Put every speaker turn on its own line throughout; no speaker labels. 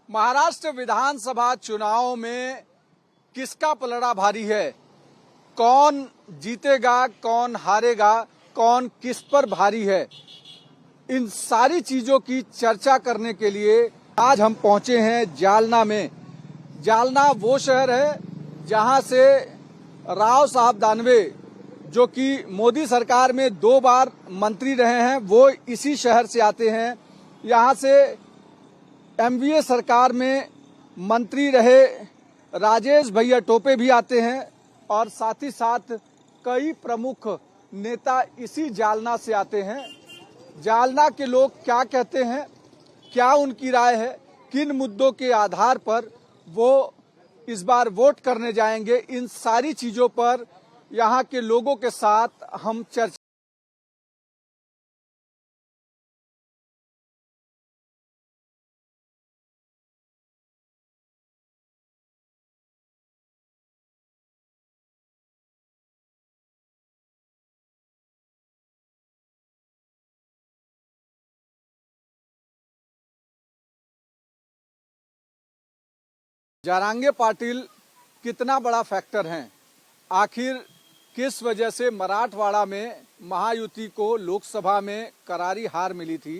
महाराष्ट्र विधानसभा चुनाव में किसका पलड़ा भारी है, कौन जीतेगा, कौन हारेगा, कौन किस पर भारी है, इन सारी चीजों की चर्चा करने के लिए आज हम पहुंचे हैं जालना में। जालना वो शहर है जहां से राव साहब दानवे, जो कि मोदी सरकार में 2 बार मंत्री रहे हैं, वो इसी शहर से आते हैं। यहां से एमवीए सरकार में मंत्री रहे राजेश भैया टोपे भी आते हैं और साथ ही साथ कई प्रमुख नेता इसी जालना से आते हैं। जालना के लोग क्या कहते हैं, क्या उनकी राय है, किन मुद्दों के आधार पर वो इस बार वोट करने जाएंगे, इन सारी चीजों पर यहाँ के लोगों के साथ हम चर्चा। जारंगे पाटिल कितना बड़ा फैक्टर हैं, आखिर किस वजह से मराठवाड़ा में महायुति को लोकसभा में करारी हार मिली थी,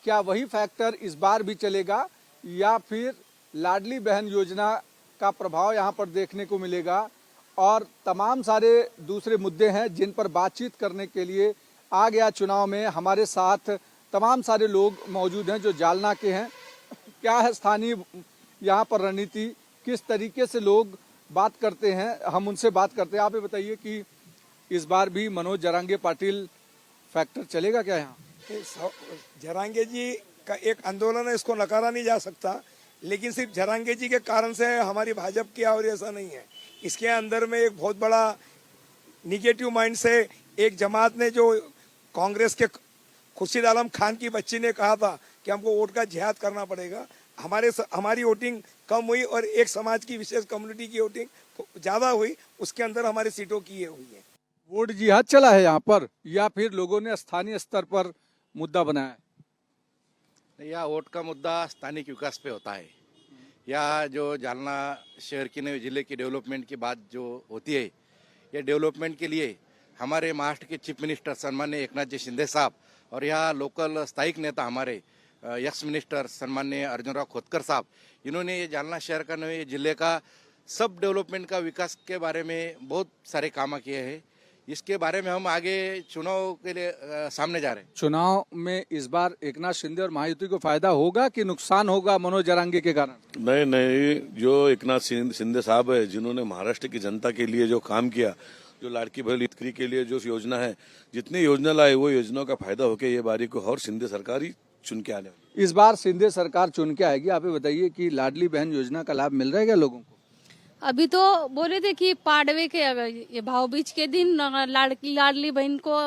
क्या वही फैक्टर इस बार भी चलेगा या फिर लाडली बहन योजना का प्रभाव यहां पर देखने को मिलेगा। और तमाम सारे दूसरे मुद्दे हैं जिन पर बातचीत करने के लिए आ गया चुनाव में हमारे साथ तमाम सारे लोग मौजूद हैं जो जालना के हैं। क्या है स्थानीय यहाँ पर रणनीति, किस तरीके से लोग बात करते हैं, हम उनसे बात करते हैं। आप ये बताइए कि इस बार भी मनोज जरांगे पाटिल फैक्टर चलेगा क्या यहाँ?
जरांगे जी का एक आंदोलन है, इसको नकारा नहीं जा सकता, लेकिन सिर्फ जरांगे जी के कारण से हमारी भाजपा की और ऐसा नहीं है। इसके अंदर में एक बहुत बड़ा निगेटिव माइंड से एक जमात ने, जो कांग्रेस के खुर्शीद आलम खान की बच्ची ने कहा था कि हमको वोट का जिहाद करना पड़ेगा, हमारी वोटिंग कम हुई और एक समाज की विशेष कम्युनिटी की वोटिंग ज्यादा हुई, उसके अंदर हमारी सीटों की ये हुई है।
वोट जिहाद चला है यहाँ पर या फिर लोगों ने स्थानीय स्तर पर मुद्दा बनाया है?
यह वोट का मुद्दा स्थानिक विकास पे होता है। या जो जालना शहर की नए जिले की डेवलपमेंट की बात जो होती है, यह डेवलपमेंट के लिए हमारे महाराष्ट्र के चीफ मिनिस्टर सम्माननीय एकनाथ जी शिंदे साहब और यहाँ लोकल स्थायिक नेता हमारे एक्स मिनिस्टर सम्माननीय अर्जुनराव खोतकर साहब, इन्होंने ये जालना शहर का नए जिले का सब डेवलपमेंट का विकास के बारे में बहुत सारे काम किए हैं। इसके बारे में हम आगे चुनाव के लिए सामने जा रहे हैं।
चुनाव में इस बार एकनाथ शिंदे और महायुति को फायदा होगा कि नुकसान होगा मनोज जरांगे के कारण?
नहीं, जो एकनाथ शिंदे साहब है, जिन्होंने महाराष्ट्र की जनता के लिए जो काम किया, जो लाड़की बहन स्त्री के लिए जो योजना है, जितनी योजना लाए वो योजनाओं का फायदा होके ये बारी को और शिंदे सरकार ही चुन के आने वाली।
इस बार शिंदे सरकार चुन के आएगी। आप बताइए कि लाडली बहन योजना का लाभ मिल रहा है क्या लोगों को?
अभी तो बोले थे कि पाडवे के ये भाव बीज के दिन लाडली बहन को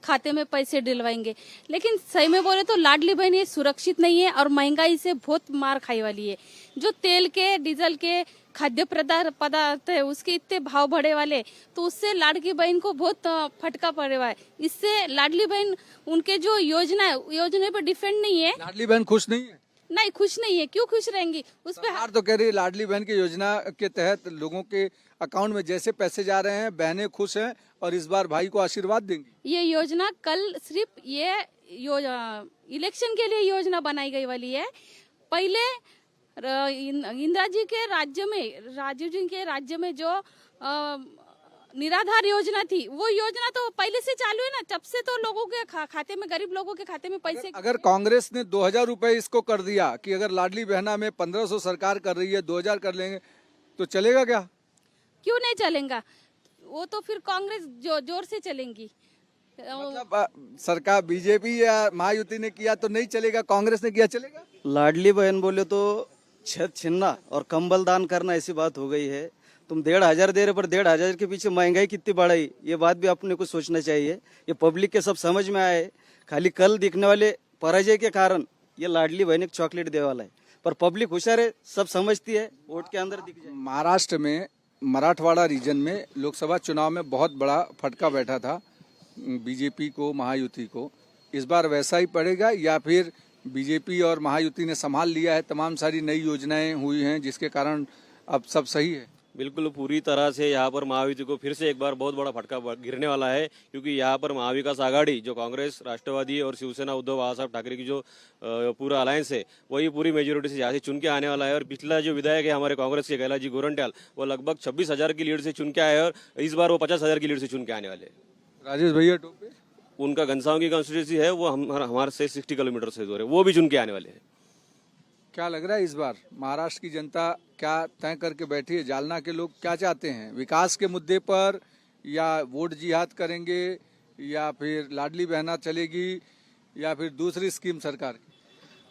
खाते में पैसे डलवाएंगे, लेकिन सही में बोले तो लाडली बहन ये सुरक्षित नहीं है और महंगाई से बहुत मार खाई वाली है। जो तेल के, डीजल के, खाद्य पदार्थ है, उसके इतने भाव बढ़े वाले, तो उससे लाडली बहन को बहुत फटका पड़े हुआ है। इससे लाडली बहन उनके जो योजना है, योजना पर डिपेंड नहीं है।
लाडली बहन खुश नहीं है?
नहीं, खुश नहीं है। क्यों खुश रहेंगी? उस पे
सरकार तो कह रही है लाडली बहन की योजना के तहत लोगों के अकाउंट में जैसे पैसे जा रहे हैं, बहनें खुश हैं और इस बार भाई को आशीर्वाद देंगी।
ये योजना कल सिर्फ ये इलेक्शन के लिए योजना बनाई गई वाली है। पहले इंदिरा जी के राज्य में, राजीव जी के राज्य में जो निराधार योजना थी, वो योजना तो पहले से चालू है ना, तब से तो लोगों के खाते में, गरीब लोगों के खाते में पैसे।
अगर कांग्रेस ने 2000 रुपए इसको कर दिया कि अगर लाडली बहना में 1500 सरकार कर रही है, 2000 कर लेंगे तो चलेगा क्या?
क्यों नहीं चलेगा? वो तो फिर कांग्रेस जोर से चलेंगी।
मतलब सरकार बीजेपी या महायुति ने किया तो नहीं चलेगा, कांग्रेस ने किया चलेगा?
लाडली बहन बोले तो छत छीनना और कंबल दान करना, ऐसी बात हो गई है। तुम 1500 दे रहे पर 1500 के पीछे महंगाई कितनी बढ़ाई, ये बात भी अपने को सोचना चाहिए। ये पब्लिक के सब समझ में आए। खाली कल दिखने वाले पराजय के कारण ये लाडली बहन एक चॉकलेट दे वाला है, पर पब्लिक होशियार है, सब समझती है, वोट के अंदर दिख जाए।
महाराष्ट्र में मराठवाड़ा रीजन में लोकसभा चुनाव में बहुत बड़ा फटका बैठा था बीजेपी को, महायुति को। इस बार वैसा ही पड़ेगा या फिर बीजेपी और महायुति ने संभाल लिया है, तमाम सारी नई योजनाएं हुई हैं जिसके कारण अब सब सही है।
बिल्कुल पूरी तरह से यहाँ पर महायुति को फिर से एक बार बहुत बड़ा फटका गिरने वाला है, क्योंकि यहाँ पर महाविकास आघाड़ी जो कांग्रेस, राष्ट्रवादी और शिवसेना उद्धव बाला साहब ठाकरे की जो पूरा अलायंस है वही पूरी मेजोरिटी से यहाँ से चुन के आने वाला है। और पिछला जो विधायक है हमारे कांग्रेस के कैलाश जी गोरंट्याल, वो लगभग 26,000 की लीड से चुन के आए और इस बार वो 50,000 की लीड से चुन के आने वाले हैं।
राजेश भैया टोपे,
उनका घनसाव की कॉन्स्टिट्यूंसी है, वो हमारे से 60 किलोमीटर से दूर है, वो भी चुन के आने वाले हैं।
क्या लग रहा है इस बार महाराष्ट्र की जनता क्या तय करके बैठी है? जालना के लोग क्या चाहते हैं, विकास के मुद्दे पर या वोट जिहाद करेंगे या फिर लाडली बहना चलेगी या फिर दूसरी स्कीम सरकार की?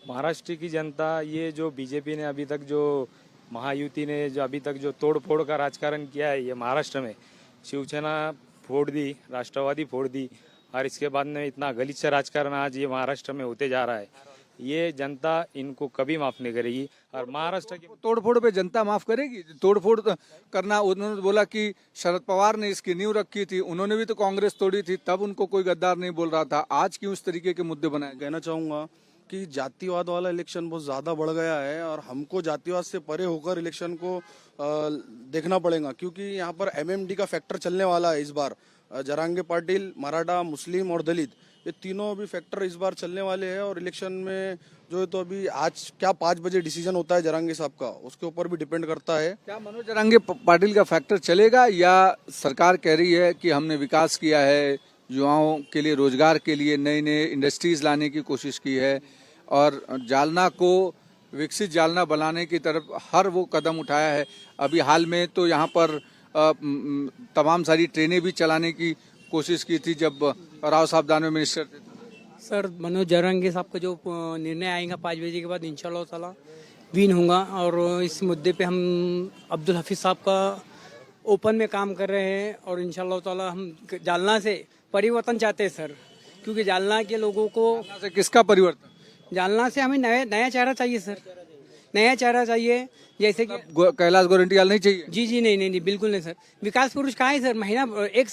महाराष्ट्र की जनता, ये जो बीजेपी ने अभी तक, जो महायुति ने जो अभी तक जो तोड़ फोड़ का राजकारण किया है ये महाराष्ट्र में, शिवसेना फोड़ दी, राष्ट्रवादी फोड़ दी और इसके बाद में इतना गलीच राजकारण आज ये महाराष्ट्र में होते जा रहा है, ये जनता इनको कभी माफ नहीं करेगी। और महाराष्ट्र की
तोड़फोड़ पे जनता माफ करेगी? तोड़फोड़ करना, उन्होंने बोला कि शरद पवार ने इसकी नींव रखी थी, उन्होंने भी तो कांग्रेस तोड़ी थी, तब उनको कोई गद्दार नहीं बोल रहा था, आज क्यों इस तरीके के मुद्दे बनाए?
कहना चाहूँगा कि जातिवाद वाला इलेक्शन बहुत ज़्यादा बढ़ गया है और हमको जातिवाद से परे होकर इलेक्शन को देखना पड़ेगा, क्योंकि यहाँ पर एमएमडी का फैक्टर चलने वाला है इस बार। जरांगे पाटिल, मराठा, मुस्लिम और दलित, ये तीनों भी फैक्टर इस बार चलने वाले हैं। और इलेक्शन में जो है तो अभी आज क्या 5 बजे डिसीजन होता है जरांगे साहब का, उसके ऊपर भी डिपेंड करता है।
क्या मनोज जरांगे पाटिल का फैक्टर चलेगा या सरकार कह रही है कि हमने विकास किया है, युवाओं के लिए रोजगार के लिए नए नए इंडस्ट्रीज लाने की कोशिश की है और जालना को विकसित जालना बनाने की तरफ हर वो कदम उठाया है? अभी हाल में तो यहाँ पर तमाम सारी ट्रेनें भी चलाने की कोशिश की थी जब राव साहब दानवे मिनिस्टर थे।
सर मनोज जरांगे साहब का जो निर्णय आएगा 5 बजे के बाद इंशाल्लाह ताला विन होगा। और इस मुद्दे पे हम अब्दुल हफीज साहब का ओपन में काम कर रहे हैं और इंशाल्लाह ताला हम जालना से परिवर्तन चाहते हैं सर, क्योंकि जालना के लोगों को,
से किसका परिवर्तन?
जालना से हमें नया चेहरा चाहिए सर, नया चेहरा चाहिए। जैसे कि
कैलाश गोरंट्याल नहीं चाहिए?
जी नहीं बिल्कुल नहीं सर। विकास पुरुष कहाँ है सर? महीना एक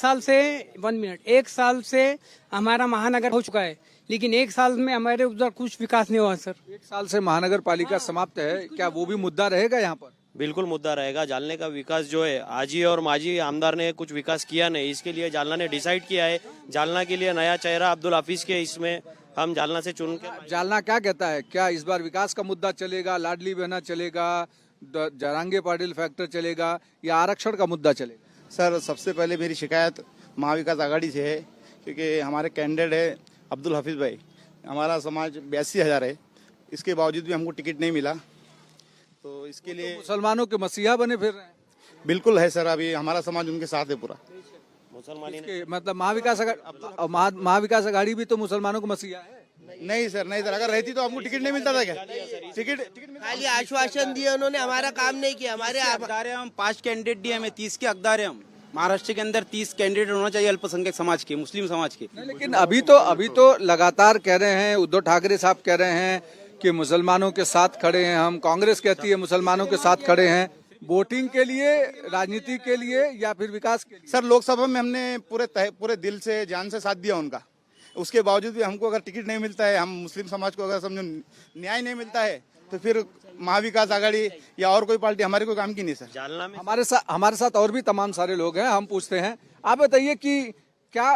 साल से हमारा महानगर हो चुका है, लेकिन एक साल में हमारे उधर कुछ विकास नहीं हुआ सर।
एक साल से महानगर पालिका समाप्त है, क्या वो भी मुद्दा रहेगा यहाँ पर?
बिल्कुल मुद्दा रहेगा। जालने का विकास जो है, आजी और माजी आमदार ने कुछ विकास किया नहीं, इसके लिए जालना ने डिसाइड किया है जालना के लिए नया चेहरा अब्दुल हफीज के, इसमें हम जालना से चुन के।
जालना क्या कहता है, क्या इस बार विकास का मुद्दा चलेगा, लाडली बहना चलेगा, जरांगे पाटिल फैक्टर चलेगा या आरक्षण का मुद्दा चलेगा?
सर सबसे पहले मेरी शिकायत महाविकास आघाड़ी से है, क्योंकि हमारे कैंडिडेट है अब्दुल हफीज भाई, हमारा समाज 82,000 है, इसके बावजूद भी हमको टिकट नहीं मिला, तो इसके लिए
मुसलमानों के मसीहा बने फिर रहे हैं।
बिल्कुल है सर, अभी हमारा समाज उनके साथ है पूरा।
मतलब महाविकास आघाड़ी भी तो मुसलमानों को मसीहा है?
नहीं सर, नहीं सर, अगर रहती तो हमको टिकट नहीं मिलता था क्या? टिकट
खाली आश्वासन दिए उन्होंने, हमारा काम नहीं किया। हमारे हकदार है, हम 5 कैंडिडेट दिए, हमें 30 के हकदार है। हम महाराष्ट्र के अंदर 30 कैंडिडेट होना चाहिए अल्पसंख्यक समाज के, मुस्लिम समाज के।
लेकिन अभी तो लगातार कह रहे हैं, उद्धव ठाकरे साहब कह रहे हैं कि मुसलमानों के साथ खड़े हैं हम, कांग्रेस कहती है मुसलमानों के साथ खड़े हैं। वोटिंग के लिए, राजनीति के लिए या फिर विकास के लिए?
सर लोकसभा में हमने पूरे दिल से जान से साथ दिया उनका, उसके बावजूद भी हमको अगर टिकट नहीं मिलता है, हम मुस्लिम समाज को अगर समझो न्याय नहीं मिलता है, तो फिर महाविकास आघाड़ी या और कोई पार्टी हमारे कोई काम की नहीं सर।
जालना में
हमारे साथ और भी तमाम सारे लोग हैं, हम पूछते हैं। आप बताइए कि क्या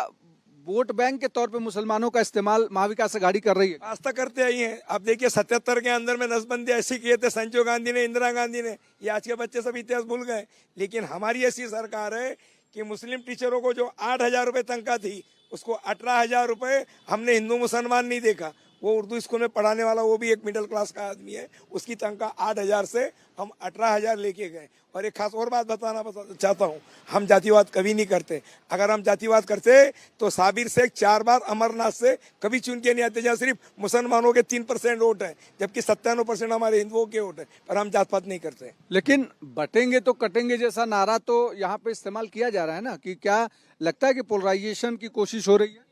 वोट बैंक के तौर पे मुसलमानों का इस्तेमाल महाविकास आघाड़ी कर रही है?
आज तक करते आई हैं। आप देखिए 77 के अंदर में नसबंदी ऐसी किए थे संजय गांधी ने, इंदिरा गांधी ने, ये आज के बच्चे सब इतिहास भूल गए। लेकिन हमारी ऐसी सरकार है कि मुस्लिम टीचरों को जो 8,000 रुपये तनख्वाह थी, उसको 18,000 रुपये हमने हिंदू मुसलमान नहीं देखा। वो उर्दू स्कूल में पढ़ाने वाला, वो भी एक मिडिल क्लास का आदमी है, उसकी तनख्वाह 8,000 से हम 18,000 लेके गए। और एक खास और बात बताना चाहता हूँ, हम जातिवाद कभी नहीं करते। अगर हम जातिवाद करते तो साबिर शेख 4 बार अमरनाथ से कभी चुन के नहीं आते, जहाँ सिर्फ मुसलमानों के 3% वोट है, जबकि 97% हमारे हिंदुओं के वोट है। पर हम जात पात नहीं करते। लेकिन
बटेंगे तो कटेंगे जैसा नारा तो यहाँ पे इस्तेमाल किया जा रहा है ना, कि क्या लगता है कि पोलराइजेशन की कोशिश हो रही है?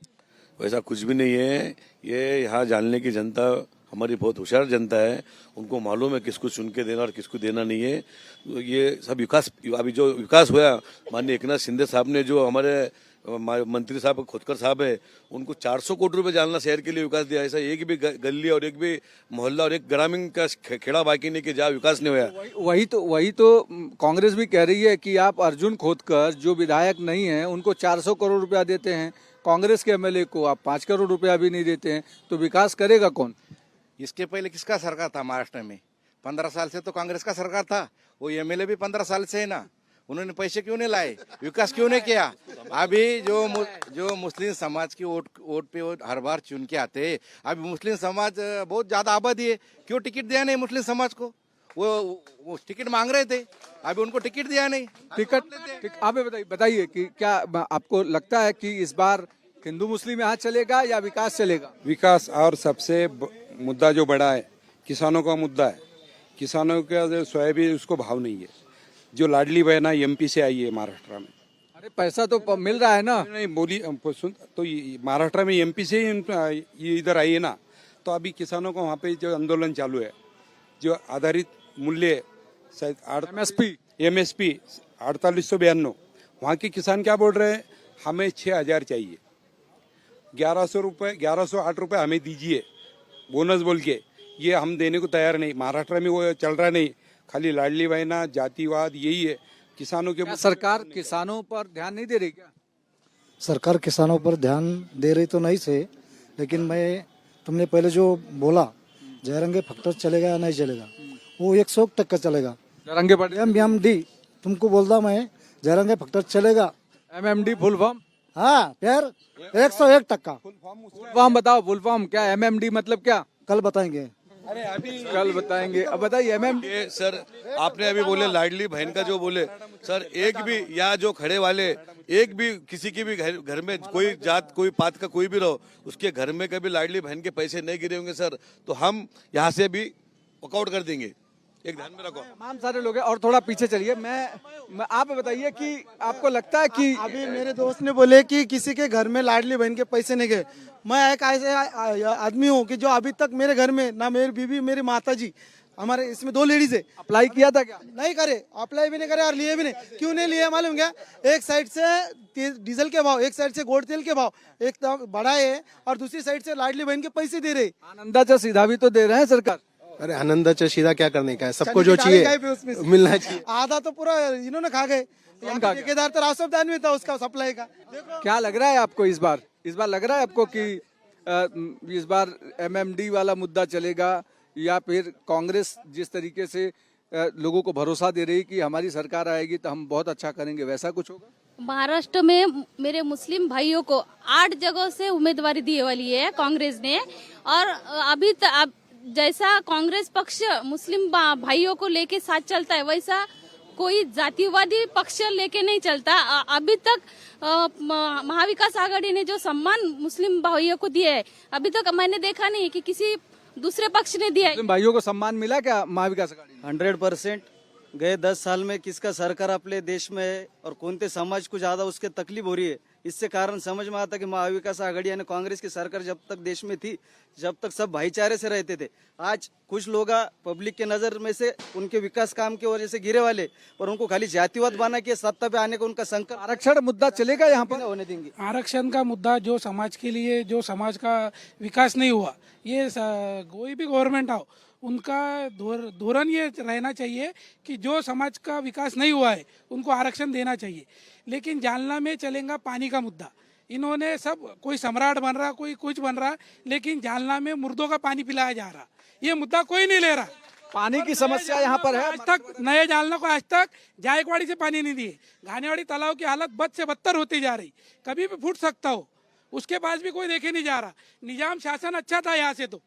वैसा कुछ भी नहीं है। ये यहाँ जानने की जनता हमारी बहुत होशियार जनता है, उनको मालूम है किसको चुन के देना और किसको देना नहीं है। ये सब विकास, अभी जो विकास हुआ, माननीय एकनाथ शिंदे साहब ने जो हमारे मंत्री साहब खोदकर साहब है, उनको 400 करोड़ रुपए जालना शहर के लिए विकास दिया। ऐसा एक भी गली और एक भी मोहल्ला और एक ग्रामीण का खेड़ा बाकी नहीं कि जहाँ विकास नहीं हुआ।
वही तो कांग्रेस भी कह रही है कि आप अर्जुन खोदकर जो विधायक नहीं है उनको 400 करोड़ रुपया देते हैं, कांग्रेस के एमएलए को आप 5 करोड़ रुपया भी नहीं देते हैं, तो विकास करेगा कौन?
इसके पहले किसका सरकार था महाराष्ट्र में? 15 साल से तो कांग्रेस का सरकार था। वो एमएलए भी 15 साल से है ना, उन्होंने पैसे क्यों नहीं लाए, विकास क्यों नहीं किया? अभी जो मुस्लिम समाज की वोट पे वो हर बार चुन के आते हैं। अभी मुस्लिम समाज बहुत ज्यादा आबादी है, क्यों टिकट दिया नहीं मुस्लिम समाज को? वो टिकट मांग रहे थे, अभी उनको टिकट दिया नहीं।
आप बताइए कि क्या आपको लगता है कि इस बार हिंदू मुस्लिम यहाँ चलेगा या विकास चलेगा?
विकास, और सबसे मुद्दा जो बड़ा है किसानों का मुद्दा है। किसानों का जो सोयाबीन उसको भाव नहीं है। जो लाडली बहना एमपी से आई है महाराष्ट्र में,
अरे पैसा तो मिल रहा है ना।
नहीं बोली सुन, तो महाराष्ट्र में एमपी से ये इधर आई है ना, तो अभी किसानों को वहाँ पे जो आंदोलन चालू है, जो आधारित मूल्य एमएसपी 4892, वहाँ के किसान क्या बोल रहे हैं, हमें 6000 चाहिए, 1108 रुपये हमें दीजिए बोनस बोल के। ये हम देने को तैयार नहीं। महाराष्ट्र में वो चल रहा नहीं, खाली लाडली बहना जातिवाद यही है किसानों के।
सरकार किसानों पर ध्यान नहीं दे रही क्या?
सरकार किसानों पर ध्यान दे रही तो नहीं से, लेकिन तुमने पहले जो बोला जयरंगे फैक्टर चलेगा या नहीं चलेगा, वो 100% चलेगा।
जयरंगे पटेल
MMD तुमको बोलता मैं, जयरंगे फैक्टर चलेगा।
MMD full form?
हाँ फिर 101%।
फुल फॉर्म बताओ, फुल फॉर्म क्या? MMD मतलब क्या?
कल बताएंगे।
अरे अभी कल बताएंगे। अब बताइए MMD।
सर आपने अभी बोले लाडली बहन का जो बोले, सर एक भी या जो खड़े वाले एक भी किसी की भी घर में कोई जात कोई पात का कोई भी रहो, उसके घर में कभी लाडली बहन के पैसे नहीं गिरे होंगे सर, तो हम यहाँ से भी वॉकआउट कर देंगे। एक ध्यान में रखो।
तमाम सारे लोग हैं। और थोड़ा पीछे चलिए। मैं आप बताइए कि आपको लगता है कि
अभी मेरे दोस्त ने बोले कि किसी के घर में लाडली बहन के पैसे नहीं गए। मैं एक ऐसे आदमी हूँ कि जो अभी तक मेरे घर में ना मेरी बीवी मेरी माता जी, हमारे इसमें 2 लेडीज है।
अप्लाई किया था क्या?
नहीं करे, अप्लाई भी नहीं करे और लिए भी नहीं। क्यों नहीं लिए मालूम क्या? एक साइड से डीजल के भाव, एक साइड से गोड तेल के भाव एकदम बढ़ाए है और दूसरी साइड से लाडली बहन के पैसे दे रहे।
आनंदाचा सीधा भी तो दे रहे हैं सरकार।
अरे आनंदाचा सीधा क्या करने का है, सबको जो चाहिए मिलना चाहिए।
आधा तो पूरा इन्होंने खा गए। ठेकेदार तो रासव दान में था उसका सप्लाई का।
क्या लग रहा है आपको इस बार लग रहा है आपको कि इस बार MMD वाला मुद्दा चलेगा, या फिर कांग्रेस जिस तरीके से लोगों को भरोसा दे रही कि हमारी सरकार आएगी तो हम बहुत अच्छा करेंगे, वैसा कुछ होगा?
महाराष्ट्र में मेरे मुस्लिम भाइयों को 8 जगहों से उम्मीदवारी दी वाली है कांग्रेस ने। और अभी तक जैसा कांग्रेस पक्ष मुस्लिम भाइयों को लेके साथ चलता है, वैसा कोई जातिवादी पक्ष लेके नहीं चलता। अभी तक महाविकास आघाड़ी ने जो सम्मान मुस्लिम भाइयों को दिया है, अभी तक मैंने देखा नहीं कि किसी दूसरे पक्ष ने दिया है।
मुस्लिम भाइयों को सम्मान मिला क्या महाविकास आघाड़ी?
100%। गए 10 साल में किसका सरकार अपने देश में है और कोणते समाज को ज्यादा उसके तकलीफ हो रही है, इससे कारण समझ में आता कि महाविकास आघाड़ी यानी कांग्रेस की सरकार जब तक देश में थी, जब तक सब भाईचारे से रहते थे। आज कुछ लोग पब्लिक के नजर में से उनके विकास काम की वजह से गिरे वाले और उनको खाली जातिवाद बना के सत्ता पे आने का उनका संकल्प।
आरक्षण मुद्दा चलेगा यहाँ पर?
होने देंगे।
आरक्षण का मुद्दा जो समाज के लिए, जो समाज का विकास नहीं हुआ, ये कोई भी गवर्नमेंट आओ उनका धोरण ये रहना चाहिए कि जो समाज का विकास नहीं हुआ है उनको आरक्षण देना चाहिए। लेकिन जालना में चलेगा पानी का मुद्दा। इन्होंने सब कोई सम्राट बन रहा, कोई कुछ बन रहा, लेकिन जालना में मुर्दों का पानी पिलाया जा रहा। ये मुद्दा कोई नहीं ले रहा।
पानी की समस्या यहाँ पर है।
आज तक नए जालना को आज तक जायकवाड़ी से पानी नहीं दिए। घानेवाड़ी तालाब की हालत बद से बदतर होती जा रही, कभी भी फूट सकता हो, उसके पास भी कोई देखे नहीं जा रहा। निजाम शासन अच्छा था, यहाँ से तो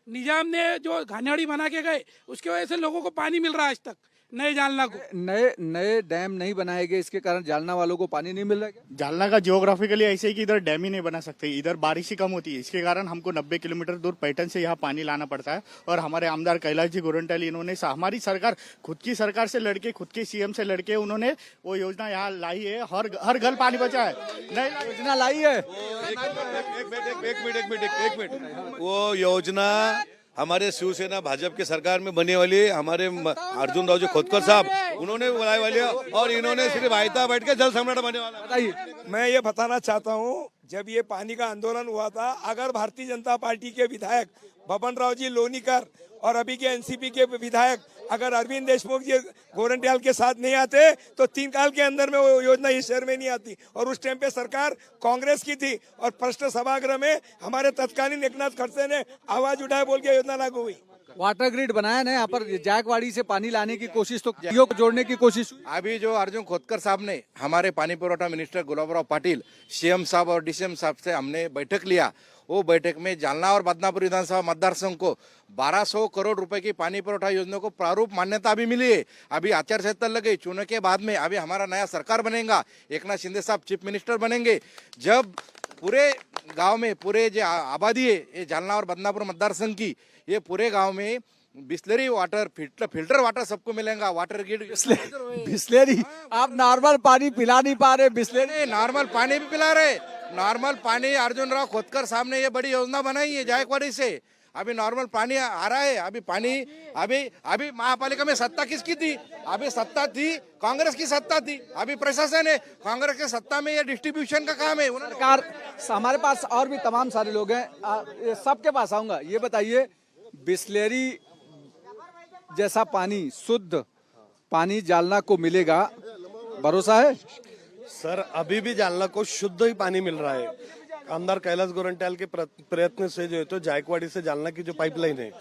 निजाम ने जो घानेवाड़ी बना के गए उसकी वजह से लोगों को पानी मिल रहा है आज तक। नए जालना को
नए डैम नहीं बनाए गए, इसके कारण जालना वालों को पानी नहीं मिल रहा है।
जालना का जियोग्राफिकली ऐसे ही कि इधर डैम ही नहीं बना सकते, इधर बारिश ही कम होती है, इसके कारण हमको 90 किलोमीटर दूर पैटर्न से यहाँ पानी लाना पड़ता है। और हमारे आमदार कैलाश जी गोरंट्याल इन्होंने हमारी सरकार खुद की सरकार से लड़के, खुद के CM से लड़के उन्होंने वो योजना यहाँ लाई है। हर घर पानी बचा है, नई
योजना लाई है।
एक मिनट वो योजना हमारे शिवसेना भाजपा की सरकार में बने वाली है, हमारे अर्जुन राव जी खोतकर साहब उन्होंने बुलाई वाली है, और इन्होंने सिर्फ आयता बैठ के जल सम्राट बने वाला है।
बताइए।
मैं ये बताना चाहता हूँ, जब ये पानी का आंदोलन हुआ था, अगर भारतीय जनता पार्टी के विधायक बबन राव जी लोनीकर और अभी के एनसीपी के विधायक अगर अरविंद देशमुख जी गोरंट्याल के साथ नहीं आते तो 3 साल के अंदर में वो योजना इस शहर में नहीं आती। और उस टाइम पे सरकार कांग्रेस की थी और प्रश्न सभागृह में हमारे तत्कालीन एकनाथ खड़से ने आवाज उठाए बोल के योजना लागू हुई।
वाटर ग्रिड बनाया ना यहाँ पर, जायकवाड़ी से पानी लाने की कोशिश, तो नदियों को जोड़ने की कोशिश।
अभी जो अर्जुन खोतकर साहब ने हमारे पानी पुरवठा मिनिस्टर गुलाबराव पाटिल, सीएम साहब और डीसीएम साहब से हमने बैठक लिया। वो बैठक में जालना और बदनापुर विधानसभा मतदार संघ को 1200 करोड़ रुपए की पानी पुरवठा योजना को प्रारूप मान्यता अभी मिली है। अभी आचार संहिता लग गई, चुनाव के बाद में अभी हमारा नया सरकार बनेगा, एकनाथ शिंदे साहब चीफ मिनिस्टर बनेंगे। जब पूरे गांव में पूरे जो आबादी है ये जालना और बदनापुर मतदार संघ की, ये पूरे गांव में बिस्लरी वाटर, फिल्टर वाटर सबको मिलेगा। वाटर ग्रिड
बिस्लेरी, आप नॉर्मल पानी पिला नहीं पा रहे, बिस्लेरी
नॉर्मल पानी भी पिला रहे। नॉर्मल पानी अर्जुन राव खोतकर साहब ने ये बड़ी योजना बनाई है जायकवाड़ी से, अभी नॉर्मल पानी आ रहा है। अभी पानी अभी महापालिका में सत्ता किसकी थी? अभी सत्ता थी कांग्रेस की सत्ता थी, अभी प्रशासन है कांग्रेस की सत्ता में, ये डिस्ट्रीब्यूशन का काम है।
सरकार, हमारे पास और भी तमाम सारे लोग हैं, सबके पास आऊंगा। ये बताइए, बिस्लेरी जैसा पानी, शुद्ध पानी जालना को मिलेगा, भरोसा है?
सर अभी भी जालना को शुद्ध ही पानी मिल रहा है। आमदार कैलाश गोरंट्याल के प्रयत्न से जो है तो जायकवाड़ी से जालना की जो पाइपलाइन है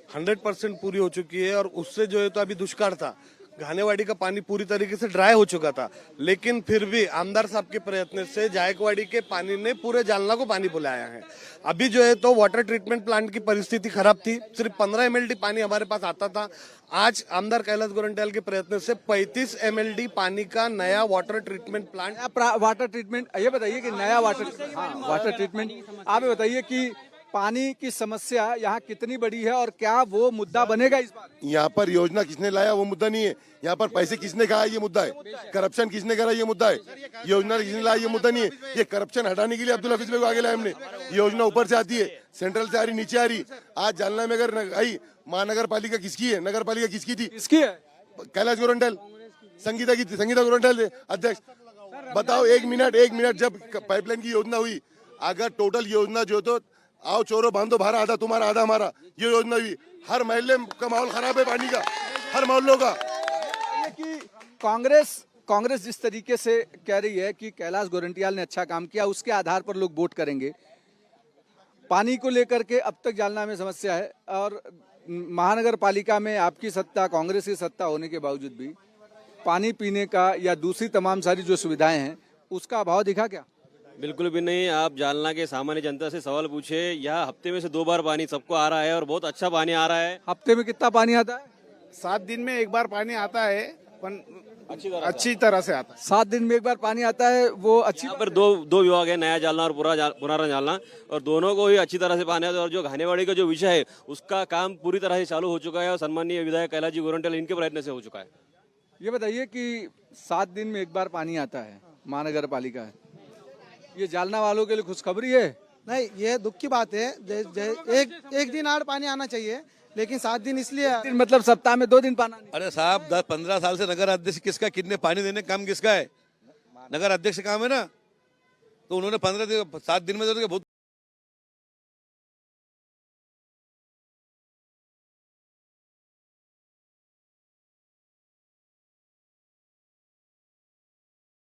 100% पूरी हो चुकी है, और उससे जो है तो अभी दुष्काल था, घानेवाड़ी का पानी पूरी तरीके से ड्राई हो चुका था, लेकिन फिर भी आमदार साहब के प्रयत्न से जायकवाड़ी के पानी ने पूरे जालना को पानी पिलाया है। अभी जो है तो वाटर ट्रीटमेंट प्लांट की परिस्थिति खराब थी, सिर्फ 15 MLD पानी हमारे पास आता था। आज आमदार कैलाश गोरंट्याल के प्रयत्न से 35 MLD पानी का नया water treatment plant,
water treatment, ये बताइए कि नया वाटर ट्रीटमेंट, आप ये बताइए कि पानी की समस्या यहाँ कितनी बड़ी है और क्या वो मुद्दा बनेगा इस बार?
यहाँ पर योजना किसने लाया वो मुद्दा नहीं है, यहाँ पर पैसे किसने खाया ये मुद्दा है, करप्शन किसने करा ये मुद्दा है, योजना किसने लाया ये मुद्दा नहीं है। ये करप्शन हटाने के लिए अब्दुल हफीज भाई को आगे लाया हमने। योजना ऊपर से आती है, सेंट्रल से आ रही, नीचे आ रही। आज जालना में अगर आई, महानगर पालिका किसकी है, नगर पालिका किसकी थी?
किसकी है?
कैलाश गोरंट्याल, संगीता की थी, संगीता गोरंट्याल अध्यक्ष। बताओ, एक मिनट जब पाइपलाइन की योजना हुई, अगर टोटल योजना जो तो आओ चोरो बांधो भारा, आधा तुम्हारा आधा हमारा, ये योजना हुई। हर महल्ले का माहौल खराब है पानी का, हर मोहल्लों का।
ये कि कांग्रेस जिस तरीके से कह रही है कि कैलाश गोरंट्याल ने अच्छा काम किया, उसके आधार पर लोग वोट करेंगे। पानी को लेकर के अब तक जालना में समस्या है, और महानगर पालिका में आपकी सत्ता, कांग्रेस की सत्ता होने के बावजूद भी पानी पीने का या दूसरी तमाम सारी जो सुविधाएं हैं उसका अभाव दिखा क्या?
बिल्कुल भी नहीं। आप जालना के सामान्य जनता से सवाल पूछे, यहाँ हफ्ते में से 2 बार पानी सबको आ रहा है और बहुत अच्छा पानी आ रहा है।
हफ्ते में कितना पानी आता है?
7 दिन में एक बार पानी आता है, अच्छी तरह से आता है।
7 दिन में एक बार पानी आता है, वो अच्छी।
यहाँ पर दो विभाग है, नया जालना और पुराना जालना, और दोनों को ही अच्छी तरह से पानी आता है। और जो घानेवाड़ी का जो विषय है उसका काम पूरी तरह से चालू हो चुका है, और सम्मानीय विधायक कैलाश जी गोरंट्याल इनके प्रयत्न से हो चुका है।
ये बताइए कि 7 दिन में एक बार पानी आता है, महानगर पालिका है, ये जालना वालों के लिए खुशखबरी है?
नहीं, ये दुख की बात है। एक दिन आड़ पानी आना चाहिए, लेकिन 7 दिन इसलिए,
मतलब सप्ताह में 2 दिन पानी।
अरे साहब, 10-15 साल से नगर अध्यक्ष किसका, कितने पानी देने का काम किसका है? नगर अध्यक्ष काम है ना, तो उन्होंने 7 दिन में दे दिया, बहुत